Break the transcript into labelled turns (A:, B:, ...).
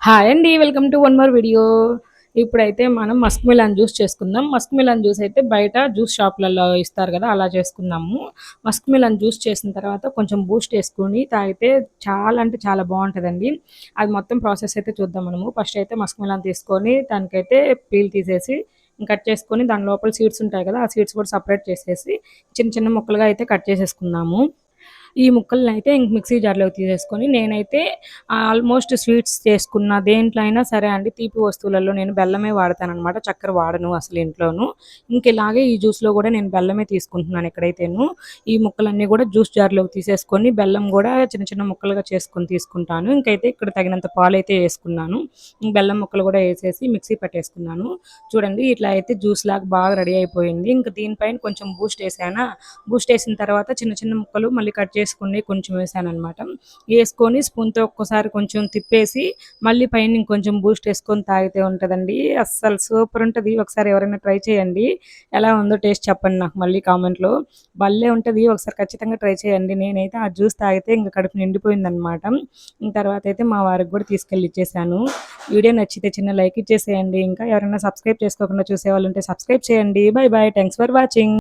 A: Hi అండి. Welcome to one more video. ఇప్పుడైతే మనం మస్క్ మిలన్ జ్యూస్ చేసుకుందాం. మస్క్ మిలన్ జ్యూస్ అయితే బయట జ్యూస్ షాపులలో ఇస్తారు కదా, అలా చేసుకున్నాము. మస్క్ మిలన్ జ్యూస్ చేసిన తర్వాత కొంచెం బూస్ట్ వేసుకొని తాగితే చాలా అంటే చాలా బాగుంటుందండి. అది మొత్తం ప్రాసెస్ అయితే చూద్దాం మనము. ఫస్ట్ అయితే మస్క్ మిలన్ తీసుకొని దానికైతే పీల్ తీసేసి కట్ చేసుకొని దాని లోపల సీడ్స్ ఉంటాయి కదా, ఆ సీడ్స్ కూడా సపరేట్ చేసేసి చిన్న చిన్న ముక్కలుగా అయితే కట్ చేసేసుకుందాము. ఈ ముక్కల్ని అయితే ఇంక మిక్సీ జార్లోకి తీసేసుకొని నేనైతే ఆల్మోస్ట్ స్వీట్స్ చేసుకున్న దేంట్లో అయినా సరే అండి, తీపి వస్తువులలో నేను బెల్లమే వాడతాననమాట. చక్కెర వాడను అసలు ఇంట్లోను. ఇంక ఇలాగే ఈ జ్యూస్లో కూడా నేను బెల్లమే తీసుకుంటున్నాను ఎక్కడైతేను. ఈ ముక్కలన్నీ కూడా జ్యూస్ జార్లోకి తీసేసుకొని బెల్లం కూడా చిన్న చిన్న ముక్కలుగా చేసుకొని తీసుకుంటాను. ఇంకైతే ఇక్కడ తగినంత పాలు అయితే వేసుకున్నాను. బెల్లం ముక్కలు కూడా వేసేసి మిక్సీ పట్టేసుకున్నాను. చూడండి ఇట్లా అయితే జ్యూస్ లాగా బాగా రెడీ అయిపోయింది. ఇంక దీనిపైన కొంచెం బూస్ట్ వేసానా, బూస్ట్ వేసిన తర్వాత చిన్న చిన్న ముక్కలు మళ్ళీ కట్ చేసుకుని కొంచెం వేసానమాట. వేసుకొని స్పూన్తో ఒక్కసారి కొంచెం తిప్పేసి మళ్ళీ పైన ఇంకొంచెం బూస్ట్ వేసుకొని తాగితే ఉంటుందండి. అస్సలు సూపర్ ఉంటుంది. ఒకసారి ఎవరైనా ట్రై చేయండి. ఎలా ఉందో టేస్ట్ చెప్పండి నాకు మళ్ళీ కామెంట్లో. భలే ఉంటుంది. ఒకసారి ఖచ్చితంగా ట్రై చేయండి. నేనైతే ఆ జ్యూస్ తాగితే ఇంకా కడుపు నిండిపోయిందనమాట. తర్వాత అయితే మా వారికి కూడా తీసుకెళ్ళి ఇచ్చేసాను. వీడియో నచ్చితే చిన్న లైక్ ఇచ్చేసేయండి. ఇంకా ఎవరైనా సబ్స్క్రైబ్ చేసుకోకుండా చూసేవాళ్ళు ఉంటే సబ్స్క్రైబ్ చేయండి. Bye bye. Thanks for watching.